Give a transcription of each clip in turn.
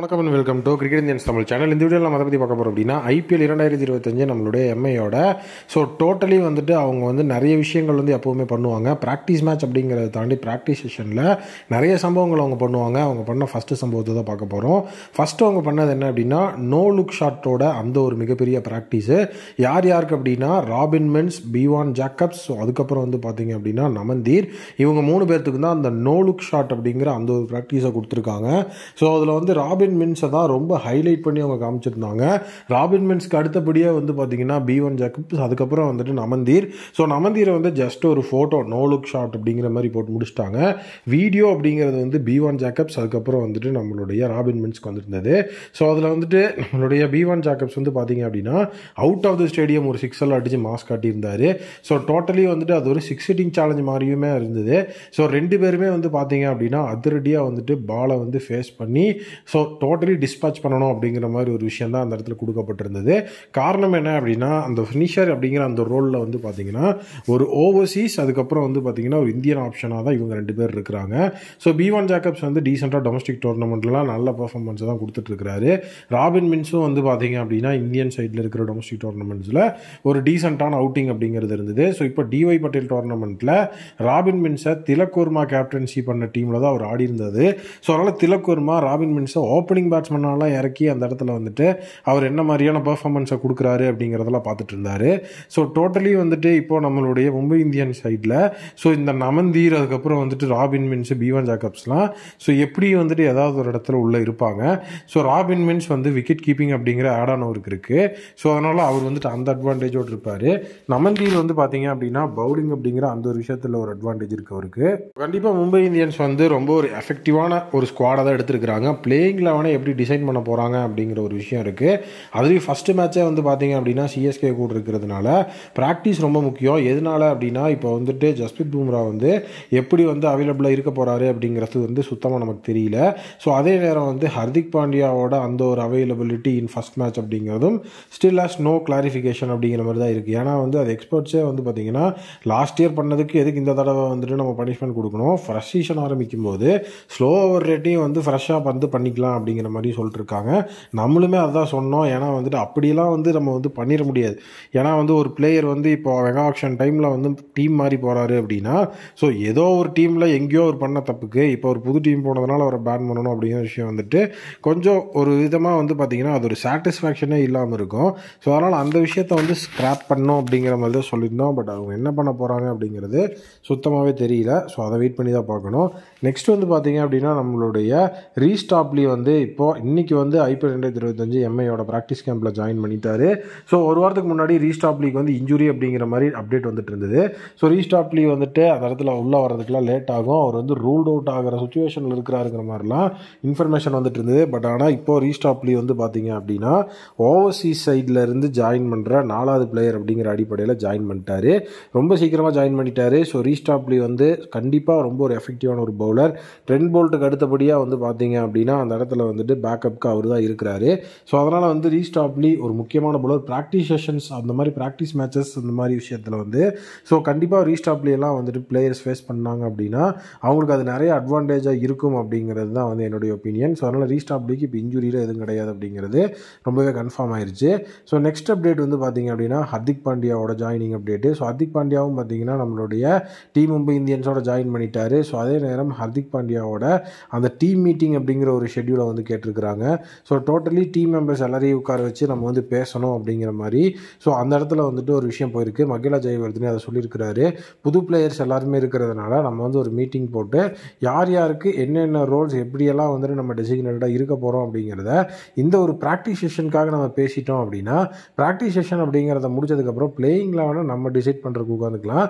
வணக்கம் and welcome to cricket Indians Tamil channel. இந்த வீடியோவில் நம்ம அதை பற்றி பார்க்க போகிறோம் அப்படின்னா ஐபிஎல் 2025 நம்மளுடைய எம்ஐயோட டோட்டலி அவங்க நிறைய விஷயங்கள் எப்போவுமே பண்ணுவாங்க. ப்ராக்டிஸ் மேட்ச் அப்படிங்கிறத தாண்டி ப்ராக்டிஸ் செஷனில் நிறைய சம்பவங்கள் அவங்க பண்ணுவாங்க. அவங்க பண்ண ஃபஸ்ட்டு சம்பவத்தை தான் பார்க்க போகிறோம். ஃபஸ்ட்டு அவங்க பண்ணது என்ன அப்படின்னா நோ லுக் ஷாட்டோட அந்த ஒரு மிகப்பெரிய ப்ராக்டிஸு. யாருக்கு அப்படின்னா ராபின் மின்ஸ், பீவான் ஜேக்கப்ஸ், அதுக்கப்புறம் பார்த்தீங்க அப்படின்னா நமந்தீர், இவங்க 3 பேர்த்துக்கு தான் அந்த நோ லுக் ஷாட் அப்படிங்கிற அந்த ஒரு ப்ராக்டிஸை கொடுத்துருக்காங்க. அதில் ராபின் மின்ஸை தான் ரொம்ப ஹைலைட் பண்ணி அவங்க காமிச்சிருந்தாங்க. ராபின் மின்ஸ்க்கு அடுத்தபடியாக பார்த்தீங்கன்னா பீவான் ஜேக்கப்ஸ், அதுக்கப்புறம் நமந்தீர். நமந்தீரை ஜஸ்ட் ஒரு ஃபோட்டோ நோ லுக் ஷாட் அப்படிங்கிற மாதிரி போட்டு முடிச்சிட்டாங்க. வீடியோ அப்படிங்கிறது பீவான் ஜேக்கப்ஸ், அதுக்கப்புறம் நம்மளுடைய ராபின் மின்ஸ்க்கு வந்திருந்தது. அதில் நம்மளுடைய பீவான் ஜேக்கப்ஸ் பார்த்தீங்க அப்படின்னா அவுட் ஆஃப் த ஸ்டேடியம் ஒரு 6 எல்லாம் அடித்து மாஸ் காட்டியிருந்தார். டோட்டலி அது ஒரு 6 ஹிட்டிங் சேலஞ்ச் மாதிரியுமே இருந்தது. 2 பேருமே பார்த்தீங்க அப்படின்னா அதிரடியாக பாலை ஃபேஸ் பண்ணி டோட்டலி டிஸ்பேட்ச் பண்ணணும் அப்படிங்கிற மாதிரி ஒரு விஷயம் தான் அந்த இடத்துல கொடுக்கப்பட்டிருந்தது. காரணம் என்ன அப்படின்னா அந்த ஃபினிஷர் அப்படிங்கிற அந்த ரோலில் பார்த்தீங்கன்னா ஒரு ஓவர்சீஸ், அதுக்கப்புறம் பார்த்தீங்கன்னா ஒரு இந்தியன் ஆப்ஷனாக தான் இவங்க 2 பேர் இருக்கிறாங்க. பீவான் ஜேக்கப்ஸ் டீசெண்டாக டொமஸ்டிக் டோர்னமெண்ட்லாம் நல்ல பர்ஃபார்மன்ஸை தான் கொடுத்துட்ருக்காரு. ராபின் மின்ஸும் பார்த்தீங்க அப்படின்னா இந்தியன் சைடில் இருக்கிற டொமஸ்டிக் டோர்னமெண்ட்ஸில் ஒரு டீசெண்டான அவுட்டிங் அப்படிங்கிறது இருந்தது. இப்போ டிஒய் பட்டேல் டோர்னமெண்ட்டில் ராபின் மின்ஸை திலக் வர்மா கேப்டன்சி பண்ண டீமில் தான் அவர் ஆடி இருந்தது. அதனால் திலக் வர்மா ராபின் மின்ஸை ஓப்பனிங் பேட்ஸ்மேனாலாம் இறக்கி அந்த இடத்துல அவர் என்ன மாதிரியான பெர்ஃபார்மன்ஸை கொடுக்குறாரு அப்படிங்கிறதெல்லாம் பார்த்துட்டு இருந்தார். டோட்டலி இப்போ நம்மளுடைய மும்பை இந்தியன் சைடில் இந்த நமந்தீர், அதுக்கப்புறம் ராபின் மின்ஸ், பீவான் ஜேக்கப்ஸ்லாம் எப்படி ஏதாவது ஒரு இடத்துல உள்ளே இருப்பாங்க. ராபின் மின்ஸ் விக்கெட் கீப்பிங் அப்படிங்கிற ஆட் ஆன் அவருக்கு இருக்குது. அதனால் அவர் அந்த அட்வான்டேஜோடு இருப்பார். நமந்தீர் பார்த்தீங்க அப்படின்னா பவுலிங் அப்படிங்கிற அந்த ஒரு விஷயத்தில் ஒரு அட்வான்டேஜ் இருக்குது அவருக்கு. கண்டிப்பாக மும்பை இந்தியன்ஸ் ரொம்ப ஒரு எஃபெக்டிவான ஒரு ஸ்குவாடை தான் எடுத்திருக்கிறாங்க. பிளேயிங் லெவனை எப்படி டிசைன் பண்ண போகிறாங்க அப்படிங்கிற ஒரு விஷயம் இருக்குது. அதுலேயும் ஃபஸ்ட்டு மேட்சே பார்த்தீங்க அப்படின்னா சிஎஸ்கே கூட இருக்கிறதுனால ப்ராக்டிஸ் ரொம்ப முக்கியம். எதனால அப்படின்னா இப்போ ஜஸ்பிரித் பும்ரா எப்படி அவைலபிளாக இருக்க போகிறாரு அப்படிங்கிறது சுத்தமாக நமக்கு தெரியல. அதே நேரம் ஹர்திக் பாண்டியாவோட அந்த ஒரு அவைலபிலிட்டி இன் ஃபஸ்ட் மேட்ச் அப்படிங்கிறதும் ஸ்டில் ஹாஸ் நோ கிளாரிஃபிகேஷன் அப்படிங்கிற மாதிரி தான் இருக்குது. ஏன்னா அது எக்ஸ்பர்ட்ஸே பார்த்தீங்கன்னா லாஸ்ட் இயர் பண்ணதுக்கு எதுக்கு இந்த தடவை நம்ம பனிஷ்மெண்ட் கொடுக்கணும், ஃப்ரெஷ் சீசன் ஆரம்பிக்கும் போது ஸ்லோ ஓவர் ரேட்டையும் ஃப்ரெஷ்ஷாக பண்ணிக்கலாம் அப்படிங்கிற மாதிரி சொல்லிட்டு இருக்காங்க. நம்மளுமே அதுதான் சொன்னோம். ஏன்னா அப்படியெல்லாம் நம்ம பண்ணிட முடியாது. ஏன்னா ஒரு பிளேயர் இப்போ மெகா ஆக்ஷன் டைமில் டீம் மாறி போகிறாரு அப்படின்னா ஏதோ ஒரு டீமில் எங்கேயோ ஒரு பண்ண தப்புக்கு இப்போ ஒரு புது டீம் போனதுனால அவரை பேன் பண்ணணும் அப்படிங்கிற விஷயம் கொஞ்சம் ஒரு விதமாக பார்த்தீங்கன்னா அது ஒரு சாட்டிஸ்ஃபேக்ஷனே இல்லாமல் இருக்கும். அதனால் அந்த விஷயத்தை ஸ்க்ராப் பண்ணணும் அப்படிங்கிற மாதிரி தான் சொல்லியிருந்தோம். பட் அவங்க என்ன பண்ண போகிறாங்க அப்படிங்கிறது சுத்தமாகவே தெரியல. அதை வெயிட் பண்ணி தான் பார்க்கணும். நெக்ஸ்ட் பார்த்தீங்க அப்படின்னா நம்மளுடைய ரீஸ்டாப்லி இப்போது இன்றைக்கி ஐபிஎல் 2025 எம்ஐயோட ப்ராக்டிஸ் கேம்பில் ஜாயின் பண்ணிட்டாரு. ஒரு வாரத்துக்கு முன்னாடி ரீஸ்டாப்லிக்கு இன்ஜுரி அப்படிங்கிற மாதிரி அப்டேட் இருந்தது. ரீஸ்டாப்லி அந்த இடத்துல உள்ளே வரதுக்குலாம் லேட் ஆகும். அவர் ரூல்ட் அவுட் ஆகிற சுச்சுவேஷனில் இருக்கிறாருங்கிற மாதிரிலாம் இன்ஃபர்மேஷன் இருந்தது. பட் ஆனால் இப்போது ரீஸ்டாப்லி பார்த்தீங்க அப்படின்னா ஓவர்சீஸ் சைடில் இருந்து ஜாயின் பண்ணுற 4வது பிளேயர் அப்படிங்கிற அடிப்படையில் ஜாயின் பண்ணிட்டாரு. ரொம்ப சீக்கிரமாக ஜாயின் பண்ணிட்டாரு. ரீஸ்டாப்லி கண்டிப்பாக ரொம்ப ஒரு எஃபெக்டிவான ஒரு பவுலர். ட்ரெண்ட் போல்ட்டுக்கு அடுத்தபடியாக பார்த்தீங்க அப்படின்னா அந்த இடத்துல பேக்கப்புக்கு அவர் தான் இருக்கிறாரு. அதனால் ரீஸ்டாப்லி ஒரு முக்கியமான பவுலர். ப்ராக்டிஸ் செஷன்ஸ் அந்த மாதிரி ப்ராக்டிஸ் மேட்சஸ் அந்த மாதிரி விஷயத்தில் கண்டிப்பாக ரீஸ்டாப்லி எல்லாம் பிளேயர்ஸ் ஃபேஸ் பண்ணாங்க அப்படின்னா அவங்களுக்கு அது நிறைய அட்வான்டேஜாக இருக்கும் அப்படிங்கிறது தான் என்னுடைய ஒப்பீனியன். அதனால் ரீஸ்டாப்லிக்கு இப்போ இன்ஜுரியில் எதுவும் கிடையாது அப்படிங்கிறது ரொம்பவே கன்ஃபார்ம் ஆயிடுச்சு. நெக்ஸ்ட் அப்டேட் பார்த்தீங்க அப்படின்னா ஹர்திக் பாண்டியாவோட ஜாயினிங் அப்டேட்டு. ஹர்திக் பாண்டியாவும் பார்த்தீங்கன்னா நம்மளுடைய டீம் மும்பை இந்தியன்ஸோட ஜாயின் பண்ணிட்டாரு. அதே நேரம் ஹர்திக் பாண்டியாவோட அந்த டீம் மீட்டிங் அப்படிங்கிற ஒரு ஷெட்யூலை கேட்டிருக்கிறாங்க. டோட்டலி டீம் மெம்பர்ஸ் எல்லாரையும் உட்கார வச்சு நம்ம பேசணும் அப்படிங்கிற மாதிரி அந்த இடத்துல ஒரு விஷயம் போயிருக்கு. மகிலா ஜெயவர்தனே அதை சொல்லியிருக்கிறாரு. புது பிளேயர்ஸ் எல்லாருமே இருக்கிறதுனால நம்ம ஒரு மீட்டிங் போட்டு யாருக்கு என்னென்ன ரோல்ஸ் எப்படியெல்லாம் நம்ம டெசிக்னேட்டடாக இருக்க போகிறோம் அப்படிங்கிறத இந்த ஒரு ப்ராக்டிஸ் செஷனுக்காக நம்ம பேசிட்டோம் அப்படின்னா ப்ராக்டிஸ் செஷன் அப்படிங்கிறத முடிச்சதுக்கப்புறம் பிளேயிங் லெவனை நம்ம டிசைட் பண்ணுறதுக்கு உட்காந்துக்கலாம்.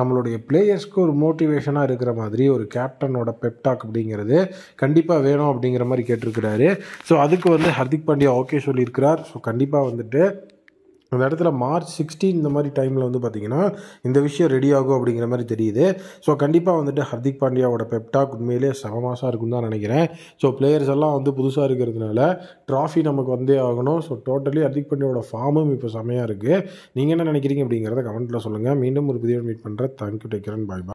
நம்மளுடைய பிளேயர்ஸ்க்கு ஒரு மோட்டிவேஷனாக இருக்கிற மாதிரி ஒரு கேப்டனோட பெப்டாக் அப்படிங்கிறது கண்டிப்பாக வேணும் அப்படிங்கிற மாதிரி கேட்டிருக்கிறாரு. அதுக்கு ஹர்திக் பாண்டியா ஓகே சொல்லியிருக்கிறார். கண்டிப்பாக அந்த இடத்துல மார்ச் 16 இந்த மாதிரி டைமில் பார்த்தீங்கன்னா இந்த விஷயம் ரெடி ஆகும் அப்படிங்கிற மாதிரி தெரியுது. கண்டிப்பாக ஹர்திக் பாண்டியாவோட பெப்டாக் உண்மையிலே சமமாசாக இருக்குன்னு தான் நினைக்கிறேன். பிளேயர்ஸ் எல்லாம் புதுசாக இருக்கிறதுனால ட்ராஃபி நமக்கு வந்தே ஆகணும். டோட்டலி ஹர்திக் பாண்டியாவோட ஃபார்மும் இப்போ செமையாக இருக்குது. நீங்கள் என்ன நினைக்கிறீங்க அப்படிங்கிறத கமெண்ட்டில் சொல்லுங்கள். மீண்டும் ஒரு வீடியோ மீட் பண்ணுறேன். Thank you, take care, bye by.